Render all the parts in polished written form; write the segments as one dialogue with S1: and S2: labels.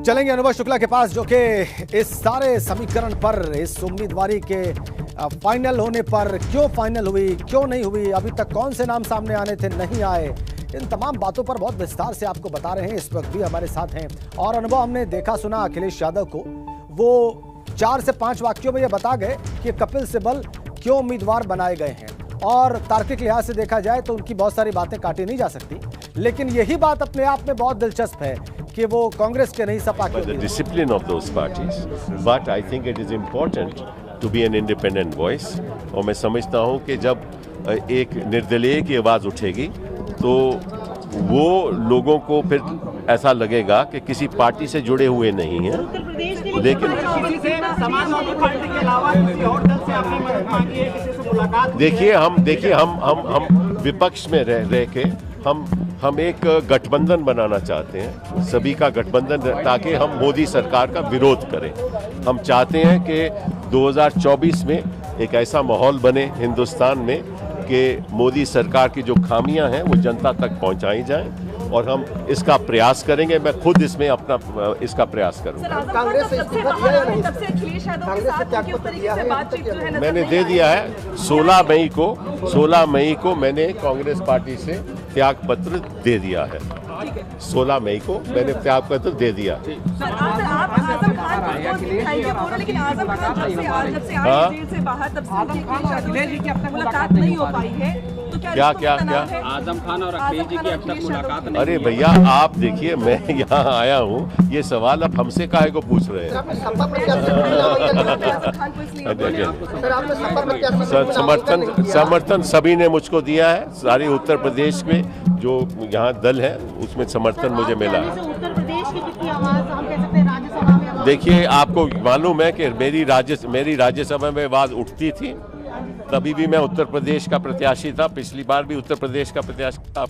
S1: चलेंगे अनुभव शुक्ला के पास, जो कि इस सारे समीकरण पर, इस उम्मीदवारी के फाइनल होने पर क्यों फाइनल हुई, क्यों नहीं हुई, अभी तक कौन से नाम सामने आने थे, नहीं आए, इन तमाम बातों पर बहुत विस्तार से आपको बता रहे हैं। इस वक्त भी हमारे साथ हैं। और अनुभव, हमने देखा सुना अखिलेश यादव को, वो 4 से 5 वाक्यों में ये बता गए कि कपिल सिब्बल क्यों उम्मीदवार बनाए गए हैं। और तार्किक लिहाज से देखा जाए तो उनकी बहुत सारी बातें काटी नहीं जा सकती, लेकिन यही बात अपने आप में बहुत दिलचस्प है कि वो कांग्रेस के नहीं, सपा के।
S2: The discipline of those parties, but I think it is important to be an independent voice। और मैं समझता हूँ कि जब एक निर्दलीय की आवाज़ उठेगी तो वो लोगों को फिर ऐसा लगेगा कि किसी पार्टी से जुड़े हुए नहीं हैं, लेकिन देखिए हम विपक्ष में रह के हम एक गठबंधन बनाना चाहते हैं, सभी का गठबंधन, ताकि हम मोदी सरकार का विरोध करें। हम चाहते हैं कि 2024 में एक ऐसा माहौल बने हिंदुस्तान में कि मोदी सरकार की जो खामियां हैं वो जनता तक पहुंचाई जाएं, और हम इसका प्रयास करेंगे। मैं खुद इसमें अपना इसका प्रयास करूंगा। मैंने दे दिया है 16 मई को मैंने कांग्रेस पार्टी से त्याग पत्र दे दिया है। 16 मई को मैंने त्याग पत्र दे दिया। क्या
S3: आजम खान और अखिलेश जी की अब तक मुलाकात नहीं।
S2: अरे भैया, आप देखिए, मैं यहाँ आया हूँ, ये सवाल अब हमसे काहे को पूछ रहे हैं? समर्थन सभी ने मुझको दिया है। सारी उत्तर प्रदेश में जो यहाँ दल है उसमें समर्थन मुझे मिला है।
S4: उत्तर प्रदेश की कितनी आवाज हम कह सकते हैं राज्यसभा में?
S2: देखिए, आपको मालूम है कि मेरी राज्यसभा में आवाज उठती थी, तभी भी मैं उत्तर प्रदेश का प्रत्याशी था, पिछली बार भी उत्तर प्रदेश का प्रत्याशी था।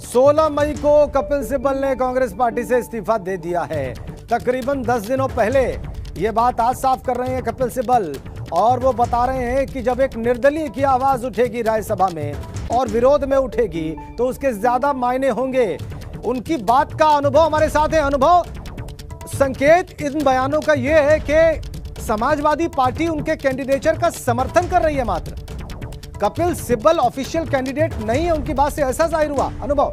S1: 16 मई को कपिल सिब्बल ने कांग्रेस पार्टी से इस्तीफा दे दिया है। तकरीबन 10 दिनों पहले ये बात आज साफ कर रहे हैं कपिल सिब्बल, और वो बता रहे हैं कि जब एक निर्दलीय की आवाज उठेगी राज्यसभा में और विरोध में उठेगी तो उसके ज्यादा मायने होंगे। उनकी बात का अनुभव हमारे साथ है। अनुभव, संकेत इन बयानों का यह है कि समाजवादी पार्टी उनके कैंडिडेचर का समर्थन कर रही है, मात्र कपिल सिब्बल ऑफिशियल कैंडिडेट नहीं है। उनकी बात से ऐसा जाहिर हुआ। अनुभव,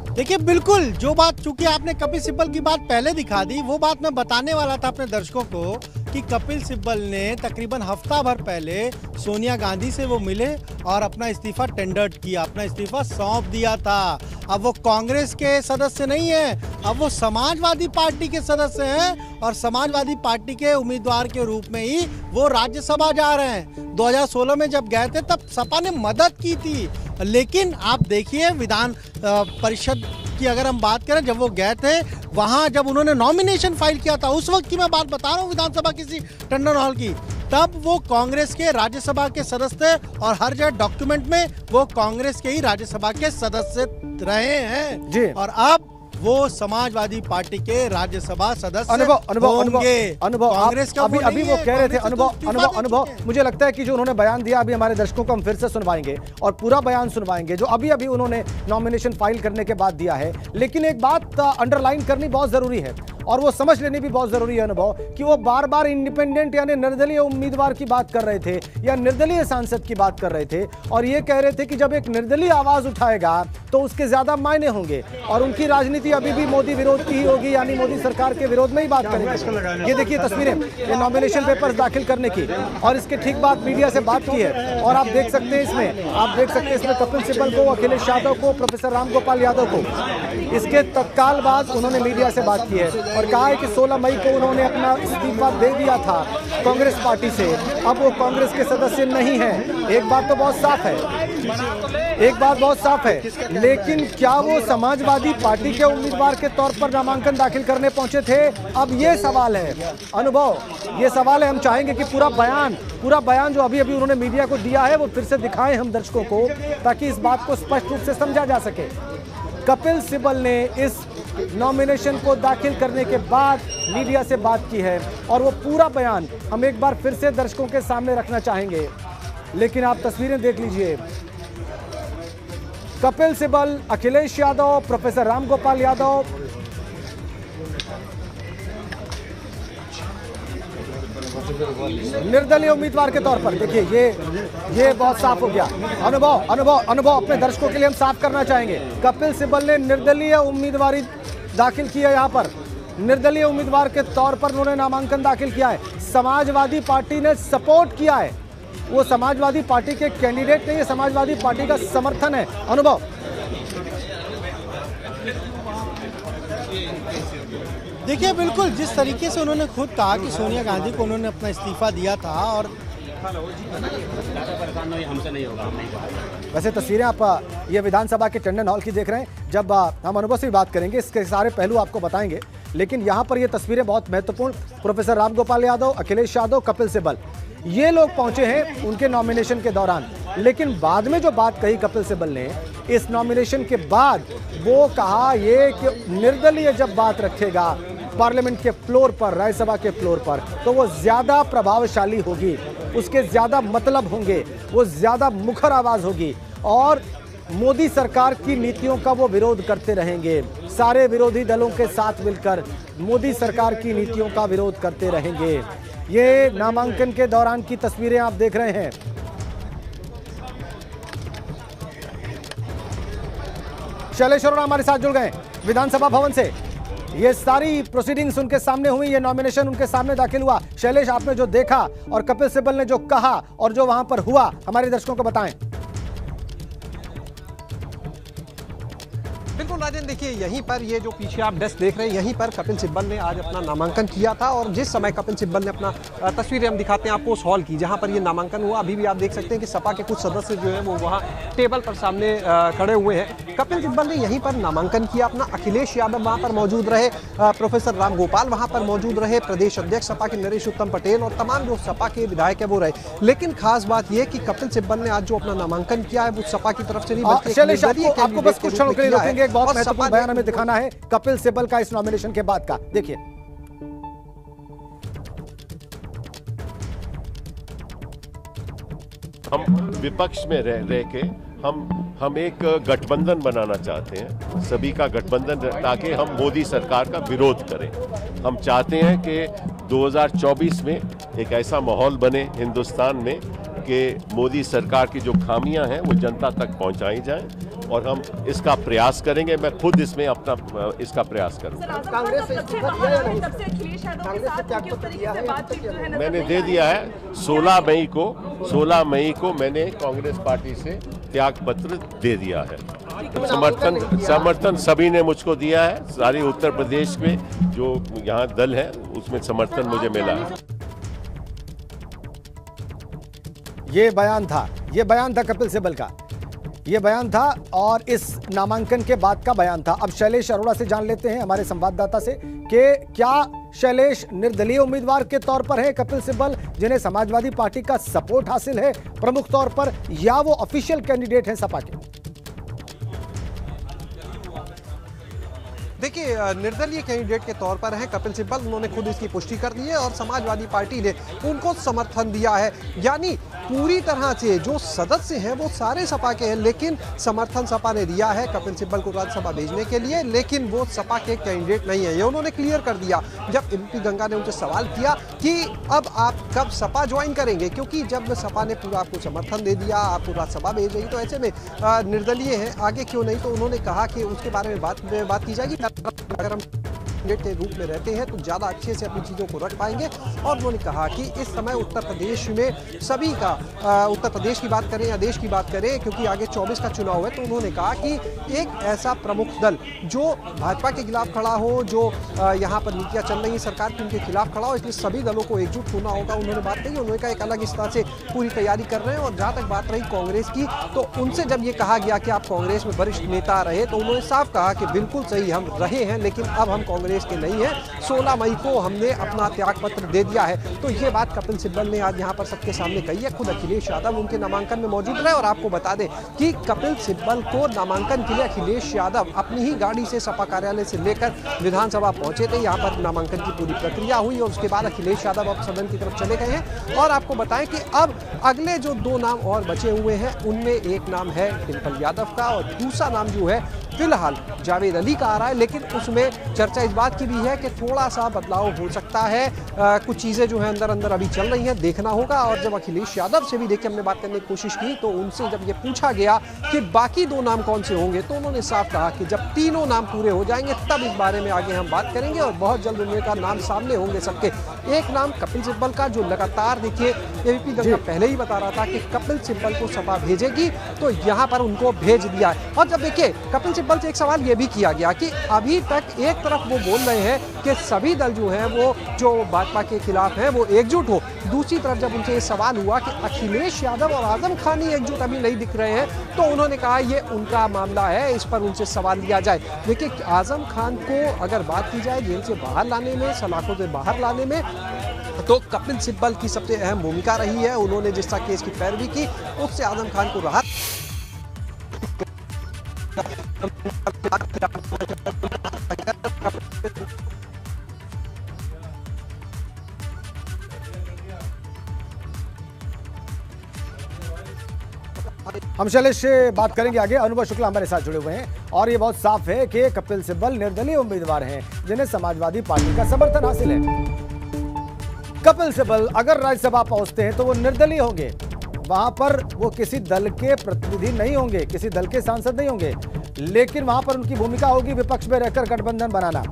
S5: देखिए, बिल्कुल जो बात, चूंकि आपने कपिल सिब्बल की बात पहले दिखा दी, वो बात मैं बताने वाला था अपने दर्शकों को कि कपिल सिब्बल ने तकरीबन हफ्ता भर पहले सोनिया गांधी से वो मिले और अपना इस्तीफा टेंडर किया, अपना इस्तीफा सौंप दिया था। अब वो कांग्रेस के सदस्य नहीं है, अब वो समाजवादी पार्टी के सदस्य हैं, और समाजवादी पार्टी के उम्मीदवार के रूप में ही वो राज्यसभा जा रहे हैं। 2016 में जब गए थे तब सपा ने मदद की थी, लेकिन आप देखिए विधान परिषद की अगर हम बात करें, जब वो गए थे वहां, जब उन्होंने नॉमिनेशन फाइल किया था, उस वक्त की मैं बात बता रहा हूँ, विधानसभा किसी टंडन हॉल की, तब वो कांग्रेस के राज्यसभा के सदस्य थे, और हर जगह डॉक्यूमेंट में वो कांग्रेस के ही राज्यसभा के सदस्य रहे हैं जी। और अब वो समाजवादी पार्टी के राज्यसभा सदस्य
S1: अनुभव कांग्रेस का अभी वो कह रहे थे। अनुभव मुझे लगता है कि जो उन्होंने बयान दिया, अभी हमारे दर्शकों को हम फिर से सुनवाएंगे और पूरा बयान सुनवाएंगे जो अभी उन्होंने नॉमिनेशन फाइल करने के बाद दिया है। लेकिन एक बात अंडरलाइन करनी बहुत जरूरी है, और वो समझ लेनी भी बहुत जरूरी है अनुभव, कि वो बार बार इंडिपेंडेंट यानी निर्दलीय उम्मीदवार की बात कर रहे थे या निर्दलीय सांसद की बात कर रहे थे, और ये कह रहे थे कि जब एक निर्दलीय आवाज उठाएगा तो उसके ज्यादा मायने होंगे, और उनकी राजनीति अभी भी मोदी विरोध की ही होगी, यानी मोदी सरकार के विरोध में ही बात करेंगे। ये देखिए तस्वीरें, ये नॉमिनेशन पेपर्स दाखिल करने की, और इसके ठीक बाद मीडिया से बात की है। और आप देख सकते हैं इसमें कपिल सिब्बल को, अखिलेश यादव को, प्रोफेसर राम गोपाल यादव को, इसके तत्काल बाद उन्होंने मीडिया से बात की है और कहा है कि 16 मई को उन्होंने अपना इस्तीफा दे दिया था कांग्रेस पार्टी से, अब वो कांग्रेस के सदस्य नहीं हैं। एक बात तो बहुत साफ है, लेकिन क्या वो समाजवादी पार्टी के उम्मीदवार के तौर पर नामांकन दाखिल करने पहुंचे थे? अब ये सवाल है अनुभव, ये सवाल है। हम चाहेंगे कि पूरा बयान जो अभी उन्होंने मीडिया को दिया है वो फिर से दिखाएं हम दर्शकों को, ताकि इस बात को स्पष्ट रूप से समझा जा सके। कपिल सिब्बल ने इस नॉमिनेशन को दाखिल करने के बाद मीडिया से बात की है, और वो पूरा बयान हम एक बार फिर से दर्शकों के सामने रखना चाहेंगे। लेकिन आप तस्वीरें देख लीजिए, कपिल सिब्बल, अखिलेश यादव, प्रोफेसर रामगोपाल यादव, निर्दलीय उम्मीदवार के तौर पर देखिए ये बहुत साफ हो गया। अनुभव अपने दर्शकों के लिए हम साफ करना चाहेंगे। कपिल सिब्बल ने निर्दलीय उम्मीदवारी दाखिल की है, यहां पर निर्दलीय उम्मीदवार के तौर पर उन्होंने नामांकन दाखिल किया है। समाजवादी पार्टी ने सपोर्ट किया है, वो समाजवादी पार्टी के कैंडिडेट नहीं है, समाजवादी पार्टी का समर्थन है। अनुभव,
S5: देखिए बिल्कुल जिस तरीके से उन्होंने खुद कहा कि सोनिया गांधी को उन्होंने अपना इस्तीफा दिया था और
S3: हमसे नहीं होगा।
S1: वैसे तस्वीरें आप ये विधानसभा के टंडन हॉल की देख रहे हैं। जब हम अनुभव से भी बात करेंगे, इसके सारे पहलू आपको बताएंगे, लेकिन यहाँ पर ये तस्वीरें बहुत महत्वपूर्ण, प्रोफेसर रामगोपाल यादव, अखिलेश यादव, कपिल सिब्बल, ये लोग पहुंचे हैं उनके नॉमिनेशन के दौरान। लेकिन बाद में जो बात कही कपिल सिब्बल ने इस नॉमिनेशन के बाद, वो कहा ये कि निर्दलीय जब बात रखेगा पार्लियामेंट के फ्लोर पर, राज्यसभा के फ्लोर पर, तो वो ज्यादा प्रभावशाली होगी, उसके ज्यादा मतलब होंगे, वो ज्यादा मुखर आवाज होगी और मोदी सरकार की नीतियों का वो विरोध करते रहेंगे। सारे विरोधी दलों के साथ मिलकर मोदी सरकार की नीतियों का विरोध करते रहेंगे। ये नामांकन के दौरान की तस्वीरें आप देख रहे हैं। शैलेश अरोड़ा हमारे साथ जुड़ गए विधानसभा भवन से। ये सारी प्रोसीडिंग्स उनके सामने हुई, ये नॉमिनेशन उनके सामने दाखिल हुआ। शैलेश, आपने जो देखा और कपिल सिब्बल ने जो कहा और जो वहां पर हुआ, हमारे दर्शकों को बताएं।
S6: बिल्कुल राजन, देखिए यहीं पर ये जो पीछे आप डेस्क देख रहे हैं, यहीं पर कपिल सिब्बल ने आज अपना नामांकन किया था। और जिस समय कपिल सिब्बल ने अपना तस्वीरें हम दिखाते हैं आपको उस हॉल की जहां पर ये नामांकन हुआ, अभी भी आप देख सकते हैं कि सपा के कुछ सदस्य जो है वो वहां टेबल पर सामने खड़े हुए हैं। कपिल सिब्बल ने यहीं पर नामांकन किया अपना। अखिलेश यादव वहाँ पर मौजूद रहे, प्रोफेसर रामगोपाल वहाँ पर मौजूद रहे, प्रदेश अध्यक्ष सपा के नरेश उत्तम पटेल और तमाम जो सपा के विधायक है वो रहे। लेकिन खास बात यह कि कपिल सिब्बल ने आज जो अपना नामांकन किया है वो सपा की तरफ से नहीं बल्कि
S1: आपको बस कुछ क्षणों के लिए रोकेंगे, एक बहुत महत्वपूर्ण बयान हमें दिखाना है कपिल सिब्बल का इस नॉमिनेशन के बाद का। देखिए,
S2: हम विपक्ष में रह के हम एक गठबंधन बनाना चाहते हैं, सभी का गठबंधन, ताकि हम मोदी सरकार का विरोध करें। हम चाहते हैं कि 2024 में एक ऐसा माहौल बने हिंदुस्तान में कि मोदी सरकार की जो खामियां हैं वो जनता तक पहुंचाई जाएं और हम इसका प्रयास करेंगे। मैं खुद इसमें अपना इसका प्रयास करूंगा। मैंने दे दिया है 16 मई को मैंने कांग्रेस पार्टी से त्याग पत्र दे दिया है। समर्थन सभी ने मुझको दिया है, सारे उत्तर प्रदेश में जो यहाँ दल है उसमें समर्थन मुझे मिला है।
S1: ये बयान था कपिल सिब्बल का, ये बयान था और इस नामांकन के बाद का बयान था। अब शैलेश अरोड़ा से जान लेते हैं, हमारे संवाददाता से, कि क्या शैलेश निर्दलीय उम्मीदवार के तौर पर है कपिल सिब्बल, जिन्हें समाजवादी पार्टी का सपोर्ट हासिल है प्रमुख तौर पर, या वो ऑफिशियल कैंडिडेट हैं सपा के?
S6: देखिए, निर्दलीय कैंडिडेट के तौर पर हैं कपिल सिब्बल, उन्होंने खुद इसकी पुष्टि कर दी है और समाजवादी पार्टी ने उनको समर्थन दिया है। यानी पूरी तरह से जो सदस्य हैं वो सारे सपा के हैं, लेकिन समर्थन सपा ने दिया है कपिल सिब्बल को राज्यसभा भेजने के लिए, लेकिन वो सपा के कैंडिडेट नहीं है, ये उन्होंने क्लियर कर दिया। जब एमपी गंगा ने उनसे सवाल किया कि अब आप कब सपा ज्वाइन करेंगे, क्योंकि जब सपा ने पूरा आपको समर्थन दे दिया, आपको राज्यसभा भेज रही, तो ऐसे में निर्दलीय है, आगे क्यों नहीं, तो उन्होंने कहा कि उसके बारे में बात की जाएगी। अगर हम के रूप में रहते हैं तो ज़्यादा अच्छे से अपनी चीज़ों को रख पाएंगे। और उन्होंने कहा कि इस समय उत्तर प्रदेश में सभी का, उत्तर प्रदेश की बात करें या देश की बात करें, क्योंकि आगे 24 का चुनाव है, तो उन्होंने कहा कि एक ऐसा प्रमुख दल जो भाजपा के खिलाफ खड़ा हो, जो यहाँ पर नीतियाँ चल रही सरकार की उनके खिलाफ खड़ा हो, इसलिए सभी दलों को एकजुट होना होगा। उन्होंने बात कही, उन्होंने कहा एक अलग इस तरह से पूरी तैयारी कर रहे हैं। और जहाँ तक बात रही कांग्रेस की, तो उनसे जब ये कहा गया कि आप कांग्रेस में वरिष्ठ नेता रहे, तो उन्होंने साफ कहा कि बिल्कुल सही, हम रहे हैं, लेकिन अब हम कांग्रेस प्रदेश के नहीं है, 16 मई को हमने अपना त्याग पत्र दे दिया है। तो ये बात कपिल सिब्बल ने आज यहाँ पर सबके सामने कही है। खुद अखिलेश यादव उनके नामांकन में मौजूद रहे और आपको बता दें कि कपिल सिब्बल को नामांकन के लिए अखिलेश यादव अपनी ही गाड़ी से सपा कार्यालय से लेकर विधानसभा पहुंचे थे। यहाँ पर नामांकन की पूरी प्रक्रिया हुई और उसके बाद अखिलेश यादव अब सदन की तरफ चले गए हैं। और आपको बताएं कि अब अगले जो 2 नाम और बचे हुए हैं उनमें एक नाम है डिम्पल यादव का और दूसरा नाम जो है फिलहाल जावेद अली का आ रहा है। लेकिन उसमें चर्चा इस बात की भी है कि थोड़ा सा बदलाव हो सकता है। कुछ चीज़ें जो है अंदर अंदर अभी चल रही हैं, देखना होगा। और जब अखिलेश यादव से भी देखिए हमने बात करने की कोशिश की तो उनसे जब ये पूछा गया कि बाकी 2 नाम कौन से होंगे तो उन्होंने साफ कहा कि जब तीनों नाम पूरे हो जाएंगे तब इस बारे में आगे हम बात करेंगे और बहुत जल्द उनका नाम सामने होंगे सबके। एक नाम कपिल सिब्बल का जो लगातार देखिए एबीपी गंगा पहले ही बता रहा था कि कपिल सिब्बल को सपा भेजेगी, तो यहाँ पर उनको भेज दिया है। और जब देखिए कपिल सिब्बल से एक सवाल ये भी किया गया कि अभी तक एक तरफ वो बोल रहे हैं कि सभी दल जो हैं वो जो भाजपा के खिलाफ हैं वो एकजुट हो, दूसरी तरफ जब उनसे ये सवाल हुआ कि अखिलेश यादव और आजम खान ही एकजुट अभी नहीं दिख रहे हैं तो उन्होंने कहा ये उनका मामला है, इस पर उनसे सवाल लिया जाए। देखिए आजम खान को अगर बात की जाए जेल से बाहर लाने में, सलाखों से बाहर लाने में, तो कपिल सिब्बल की सबसे अहम भूमिका रही है। उन्होंने जिस तरह केस की पैरवी की उससे आजम खान को राहत
S1: हम शैलेश से बात करेंगे आगे। अनुभव शुक्ला हमारे साथ जुड़े हुए हैं और ये बहुत साफ है कि कपिल सिब्बल निर्दलीय उम्मीदवार हैं जिन्हें समाजवादी पार्टी का समर्थन हासिल है। कपिल सिब्बल अगर राज्यसभा पहुंचते हैं तो वो निर्दलीय होंगे, वहां पर वो किसी दल के प्रतिनिधि नहीं होंगे, किसी दल के सांसद नहीं होंगे, लेकिन वहां पर उनकी भूमिका होगी विपक्ष में रहकर गठबंधन बनाना।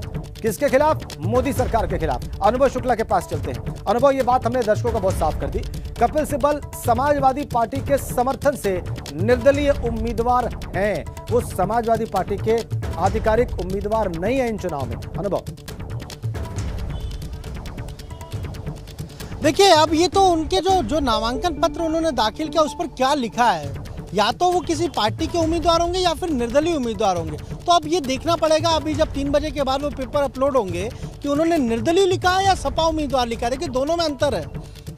S1: किसके खिलाफ? मोदी सरकार के खिलाफ। अनुभव शुक्ला के पास चलते हैं। अनुभव, ये बात हमने दर्शकों को बहुत साफ कर दी। कपिल सिब्बल समाजवादी पार्टी के समर्थन से निर्दलीय उम्मीदवार हैं, वो समाजवादी पार्टी के आधिकारिक उम्मीदवार नहीं है इन चुनाव में। अनुभव,
S5: देखिए अब ये तो उनके जो नामांकन पत्र उन्होंने दाखिल किया उस पर क्या लिखा है, या तो वो किसी पार्टी के उम्मीदवार होंगे या फिर निर्दलीय उम्मीदवार होंगे। तो अब ये देखना पड़ेगा अभी जब 3 बजे के बाद वो पेपर अपलोड होंगे कि उन्होंने निर्दलीय लिखा है या सपा उम्मीदवार लिखा है। देखिए दोनों में अंतर है।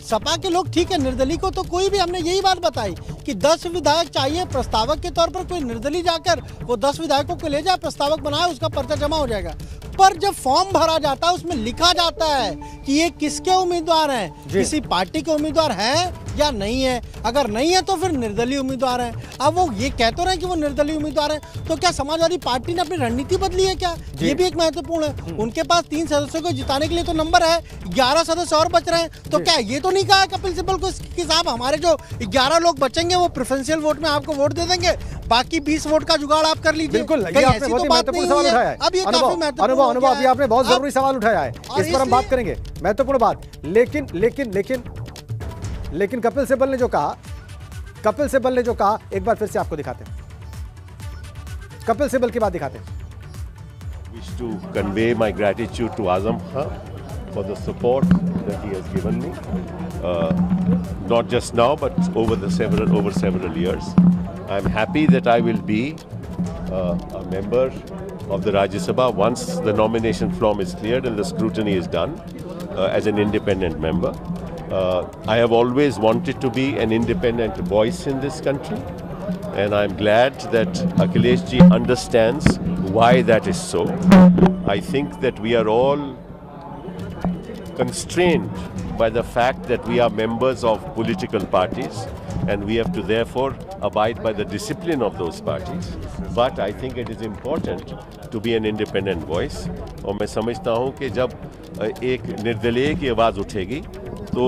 S5: सपा के लोग ठीक है, निर्दलीय को तो कोई भी, हमने यही बात बताई कि 10 विधायक चाहिए प्रस्तावक के तौर पर, कोई निर्दलीय जाकर वो 10 विधायकों को ले जाए, प्रस्तावक बनाए, उसका पर्चा जमा हो जाएगा। पर जब फॉर्म भरा जाता है उसमें लिखा जाता है कि ये किसके उम्मीदवार हैं, किसी पार्टी के उम्मीदवार हैं या नहीं है। अगर नहीं है तो फिर निर्दलीय उम्मीदवार हैं। अब वो ये कहते रहे कि वो निर्दलीय उम्मीदवार हैं, तो क्या समाजवादी पार्टी ने अपनी रणनीति बदली है क्या? ये भी एक महत्वपूर्ण है। उनके पास 3 सदस्यों को जिताने के लिए तो नंबर है, 11 सदस्य और बच रहे हैं। तो क्या ये तो नहीं कहा कपिल सिब्बल को कि साहब हमारे जो 11 लोग बचेंगे वो प्रेफरेंशियल वोट में आपको वोट दे देंगे, बाकी 20 वोट का जुगाड़ आप कर लीजिए?
S1: बिल्कुल, ये आपने बहुत ही महत्वपूर्ण सवाल उठाया है।
S5: अब ये काफी महत्वपूर्ण
S1: अनुभव, अभी आपने बहुत जरूरी सवाल उठाया है, इस पर हम बात करेंगे, महत्वपूर्ण बात। लेकिन कपिल सिब्बल ने जो कहा, एक बार फिर से आपको दिखाते हैं, कपिल सिब्बल की बात दिखाते हैं।
S2: Wish to convey my gratitude to Azam Khan for the support that he has given me, not just now but over several years. I am happy that I will be a member of the Rajya Sabha once the nomination form is cleared and the scrutiny is done as an independent member. I have always wanted to be an independent voice in this country, and I'm glad that Akhilesh ji understands why that is so. I think that we are all constrained by the fact that we are members of political parties and we have to therefore abide by the discipline of those parties. But I think it is important to be an independent voice. और मैं समझता हूँ कि जब एक निर्दलीय की आवाज़ उठेगी तो